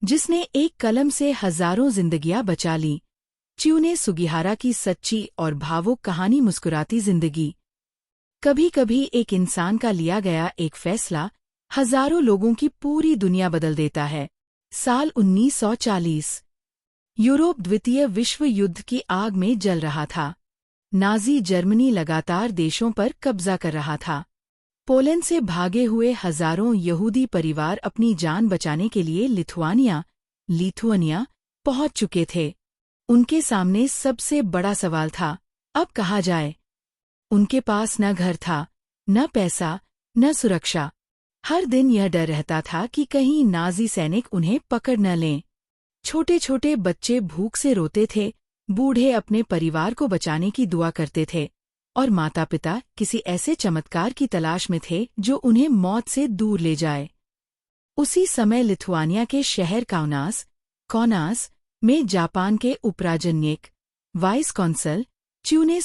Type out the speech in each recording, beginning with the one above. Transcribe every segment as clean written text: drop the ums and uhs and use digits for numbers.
जिसने एक कलम से हजारों जिंदगियां बचा ली। च्यूने सुगिहारा की सच्ची और भावुक कहानी मुस्कुराती जिंदगी। कभी कभी एक इंसान का लिया गया एक फैसला हजारों लोगों की पूरी दुनिया बदल देता है। साल 1940। यूरोप द्वितीय विश्व युद्ध की आग में जल रहा था। नाजी जर्मनी लगातार देशों पर कब्जा कर रहा था। पोलैंड से भागे हुए हजारों यहूदी परिवार अपनी जान बचाने के लिए लिथुआनिया पहुंच चुके थे। उनके सामने सबसे बड़ा सवाल था, अब कहाँ जाए। उनके पास न घर था, न पैसा, न सुरक्षा। हर दिन यह डर रहता था कि कहीं नाजी सैनिक उन्हें पकड़ न लें। छोटे छोटे बच्चे भूख से रोते थे, बूढ़े अपने परिवार को बचाने की दुआ करते थे, और माता पिता किसी ऐसे चमत्कार की तलाश में थे जो उन्हें मौत से दूर ले जाए। उसी समय लिथुआनिया के शहर कौनास में जापान के उपराजनयिक वाइस कॉन्सल च्यूने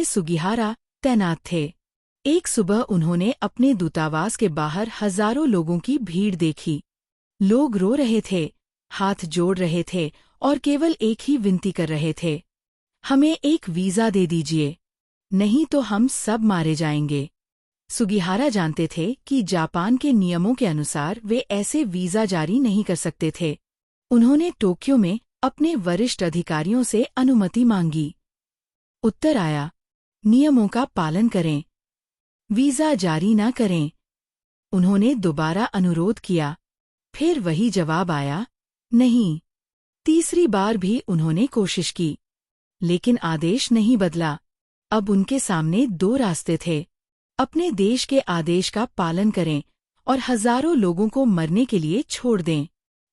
सुगिहारा तैनात थे। एक सुबह उन्होंने अपने दूतावास के बाहर हजारों लोगों की भीड़ देखी। लोग रो रहे थे, हाथ जोड़ रहे थे और केवल एक ही विनती कर रहे थे, हमें एक वीजा दे दीजिए, नहीं तो हम सब मारे जाएंगे। सुगिहारा जानते थे कि जापान के नियमों के अनुसार वे ऐसे वीजा जारी नहीं कर सकते थे। उन्होंने टोक्यो में अपने वरिष्ठ अधिकारियों से अनुमति मांगी। उत्तर आया, नियमों का पालन करें, वीजा जारी न करें। उन्होंने दोबारा अनुरोध किया, फिर वही जवाब आया, नहीं। तीसरी बार भी उन्होंने कोशिश की, लेकिन आदेश नहीं बदला। अब उनके सामने दो रास्ते थे, अपने देश के आदेश का पालन करें और हजारों लोगों को मरने के लिए छोड़ दें,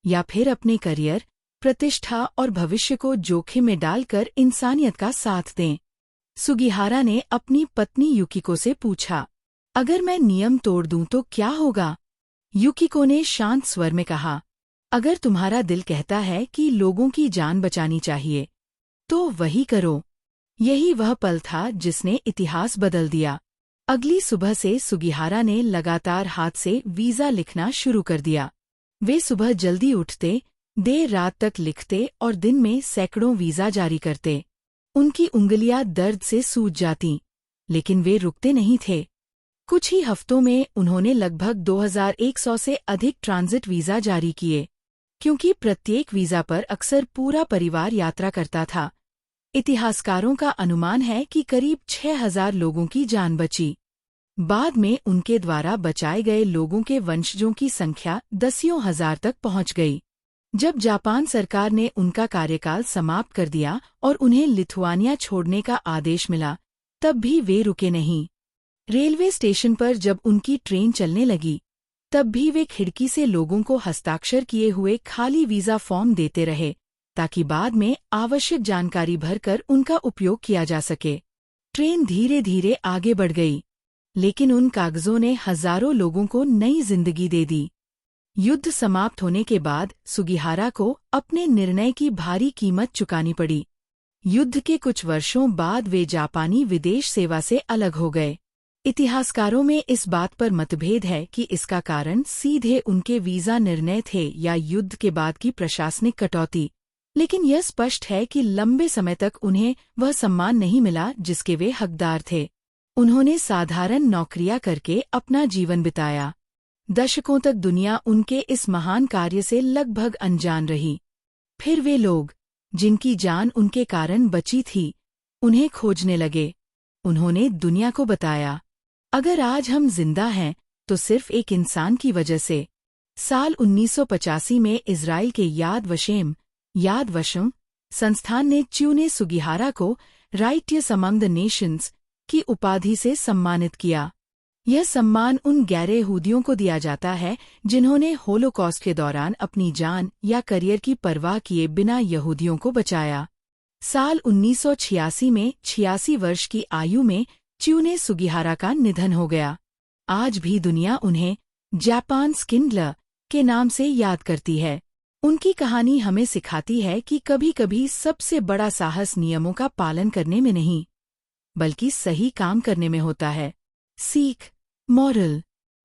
या फिर अपने करियर, प्रतिष्ठा और भविष्य को जोखिम में डालकर इंसानियत का साथ दें। सुगिहारा ने अपनी पत्नी युकिको से पूछा, अगर मैं नियम तोड़ दूं तो क्या होगा? युकिको ने शांत स्वर में कहा, अगर तुम्हारा दिल कहता है कि लोगों की जान बचानी चाहिए, तो वही करो। यही वह पल था जिसने इतिहास बदल दिया। अगली सुबह से सुगिहारा ने लगातार हाथ से वीजा लिखना शुरू कर दिया। वे सुबह जल्दी उठते, देर रात तक लिखते और दिन में सैकड़ों वीजा जारी करते। उनकी उंगलियां दर्द से सूज जातीं, लेकिन वे रुकते नहीं थे। कुछ ही हफ्तों में उन्होंने लगभग 2100 से अधिक ट्रांजिट वीजा जारी किए। क्योंकि प्रत्येक वीजा पर अक्सर पूरा परिवार यात्रा करता था, इतिहासकारों का अनुमान है कि करीब 6000 लोगों की जान बची। बाद में उनके द्वारा बचाए गए लोगों के वंशजों की संख्या दसियों हजार तक पहुंच गई। जब जापान सरकार ने उनका कार्यकाल समाप्त कर दिया और उन्हें लिथुआनिया छोड़ने का आदेश मिला, तब भी वे रुके नहीं। रेलवे स्टेशन पर जब उनकी ट्रेन चलने लगी, तब भी वे खिड़की से लोगों को हस्ताक्षर किए हुए खाली वीजा फॉर्म देते रहे, ताकि बाद में आवश्यक जानकारी भरकर उनका उपयोग किया जा सके। ट्रेन धीरे धीरे आगे बढ़ गई, लेकिन उन कागजों ने हजारों लोगों को नई जिंदगी दे दी। युद्ध समाप्त होने के बाद सुगिहारा को अपने निर्णय की भारी कीमत चुकानी पड़ी। युद्ध के कुछ वर्षों बाद वे जापानी विदेश सेवा से अलग हो गए। इतिहासकारों में इस बात पर मतभेद है कि इसका कारण सीधे उनके वीजा निर्णय थे या युद्ध के बाद की प्रशासनिक कटौती, लेकिन यह स्पष्ट है कि लंबे समय तक उन्हें वह सम्मान नहीं मिला जिसके वे हकदार थे। उन्होंने साधारण नौकरियां करके अपना जीवन बिताया। दशकों तक दुनिया उनके इस महान कार्य से लगभग अनजान रही। फिर वे लोग, जिनकी जान उनके कारण बची थी, उन्हें खोजने लगे। उन्होंने दुनिया को बताया, अगर आज हम जिंदा हैं तो सिर्फ एक इंसान की वजह से। साल 1985 में इजराइल के याद वशम संस्थान ने च्यूने सुगिहारा को राइटियस अमंग द नेशंस की उपाधि से सम्मानित किया। यह सम्मान उन गैर-यहूदियों को दिया जाता है जिन्होंने होलोकॉस्ट के दौरान अपनी जान या करियर की परवाह किए बिना यहूदियों को बचाया। साल 1986 में 86 वर्ष की आयु में च्यूने सुगिहारा का निधन हो गया। आज भी दुनिया उन्हें जापान स्किंडलर के नाम से याद करती है। उनकी कहानी हमें सिखाती है कि कभी-कभी सबसे बड़ा साहस नियमों का पालन करने में नहीं, बल्कि सही काम करने में होता है। सीख, मॉरल,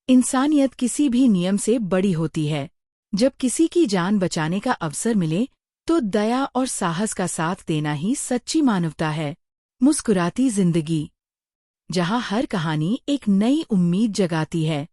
इंसानियत किसी भी नियम से बड़ी होती है। जब किसी की जान बचाने का अवसर मिले तो दया और साहस का साथ देना ही सच्ची मानवता है। मुस्कुराती जिंदगी, जहां हर कहानी एक नई उम्मीद जगाती है।